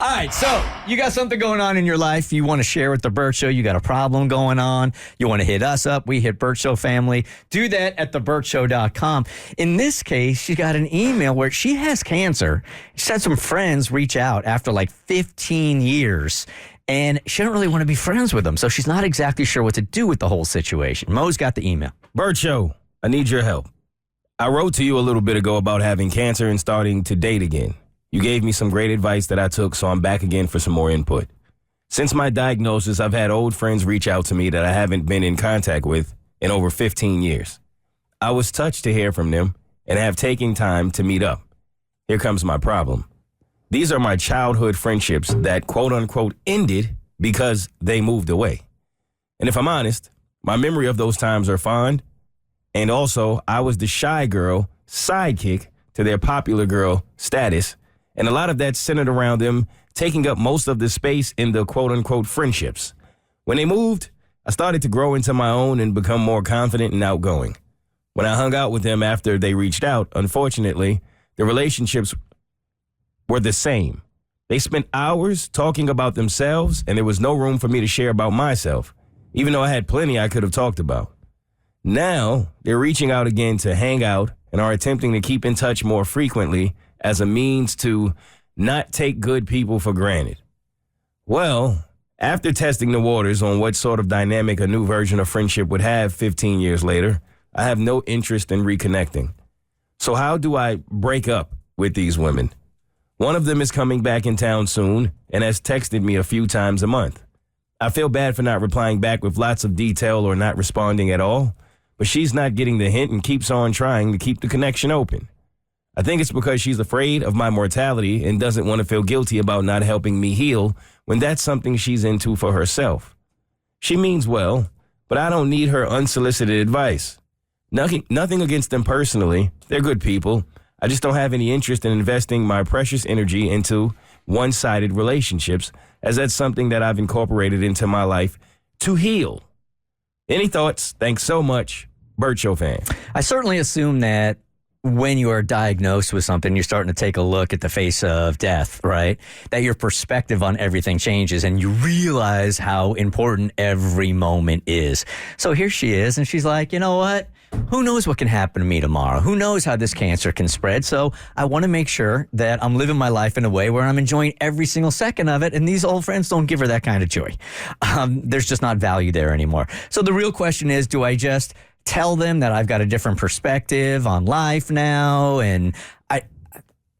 All right, so you got something going on in your life you want to share with the Bert Show. You got a problem going on. You want to hit us up. We hit Bert Show family. Do that at thebertshow.com. In this case, she got an email where she has cancer. She had some friends reach out after like 15 years, and she don't really want to be friends with them. So she's not exactly sure what to do with the whole situation. Mo's got the email. Bert Show, I need your help. I wrote to you a little bit ago about having cancer and starting to date again. You gave me some great advice that I took, so I'm back again for some more input. Since my diagnosis, I've had old friends reach out to me that I haven't been in contact with in over 15 years. I was touched to hear from them and have taken time to meet up. Here comes my problem. These are my childhood friendships that quote-unquote ended because they moved away. And if I'm honest, my memory of those times are fond, and also I was the shy girl sidekick to their popular girl status. And a lot of that centered around them taking up most of the space in the quote-unquote friendships. When they moved, I started to grow into my own and become more confident and outgoing. When I hung out with them after they reached out, unfortunately, the relationships were the same. They spent hours talking about themselves, and there was no room for me to share about myself, even though I had plenty I could have talked about. Now, they're reaching out again to hang out and are attempting to keep in touch more frequently as a means to not take good people for granted. Well, after testing the waters on what sort of dynamic a new version of friendship would have 15 years later, I have no interest in reconnecting. So how do I break up with these women? One of them is coming back in town soon and has texted me a few times a month. I feel bad for not replying back with lots of detail or not responding at all, but she's not getting the hint and keeps on trying to keep the connection open. I think it's because she's afraid of my mortality and doesn't want to feel guilty about not helping me heal when that's something she's into for herself. She means well, but I don't need her unsolicited advice. Nothing against them personally. They're good people. I just don't have any interest in investing my precious energy into one-sided relationships, as that's something that I've incorporated into my life to heal. Any thoughts? Thanks so much. Bert Show fan. I certainly assume that when you are diagnosed with something, you're starting to take a look at the face of death, right? That your perspective on everything changes and you realize how important every moment is. So here she is, and she's like, you know what? Who knows what can happen to me tomorrow? Who knows how this cancer can spread? So I want to make sure that I'm living my life in a way where I'm enjoying every single second of it. And these old friends don't give her that kind of joy. There's just not value there anymore. So the real question is, do I just tell them that I've got a different perspective on life now and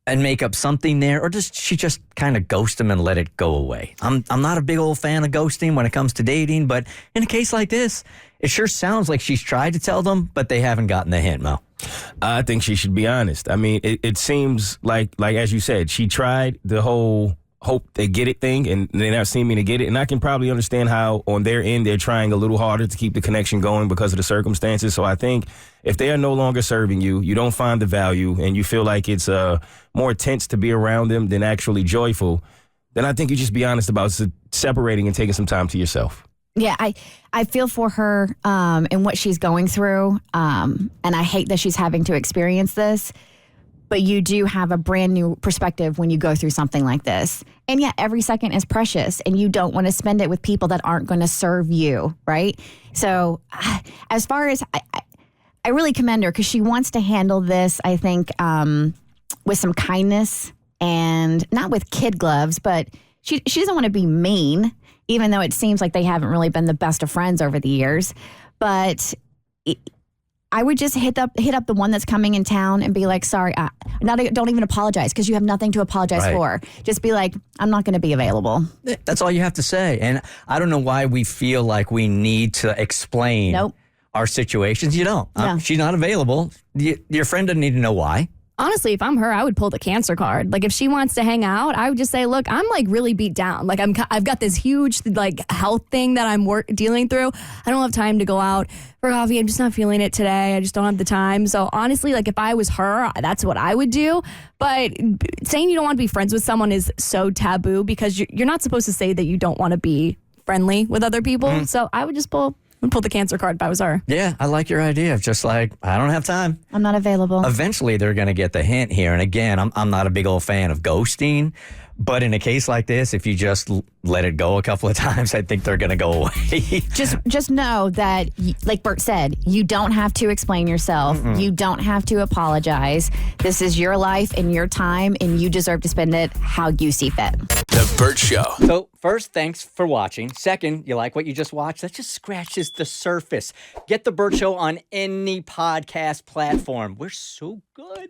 make up something there, or does she just kind of ghost them and let it go away? I'm not a big old fan of ghosting when it comes to dating, but in a case like this, it sure sounds like she's tried to tell them, but they haven't gotten the hint, Mo. I think she should be honest. I mean, it seems like as you said, she tried the whole hope they get it thing, and they're not seeming to get it. And I can probably understand how on their end they're trying a little harder to keep the connection going because of the circumstances. So I think if they are no longer serving you, you don't find the value, and you feel like it's more tense to be around them than actually joyful, then I think you just be honest about separating and taking some time to yourself. Yeah, I feel for her and what she's going through, and I hate that she's having to experience this. But you do have a brand new perspective when you go through something like this. And yeah, every second is precious, and you don't want to spend it with people that aren't going to serve you, right? So as far as I really commend her because she wants to handle this, I think, with some kindness and not with kid gloves, but she doesn't want to be mean, even though it seems like they haven't really been the best of friends over the years. But I would just hit up the one that's coming in town and be like, sorry, don't even apologize because you have nothing to apologize for. Just be like, I'm not going to be available. That's all you have to say. And I don't know why we feel like we need to explain our situations. You don't. No. She's not available. Your friend doesn't need to know why. Honestly, if I'm her, I would pull the cancer card. Like, if she wants to hang out, I would just say, look, I'm like really beat down. Like, I've got this huge like health thing that I'm dealing through. I don't have time to go out for coffee. I'm just not feeling it today. I just don't have the time. So honestly, like if I was her, that's what I would do. But saying you don't want to be friends with someone is so taboo because you're not supposed to say that you don't want to be friendly with other people. So I would just pull the cancer card if I was her. Yeah, I like your idea of just like, I don't have time. I'm not available. Eventually, they're going to get the hint here. And again, I'm not a big old fan of ghosting, But in a case like this, if you just let it go a couple of times, I think they're going to go away. Just know that, like Bert said, you don't have to explain yourself. You don't have to apologize. This is your life and your time, and you deserve to spend it how you see fit. The Bert Show. So first, thanks for watching. Second, you like what you just watched? That just scratches the surface. Get the Bert Show on any podcast platform. We're so good.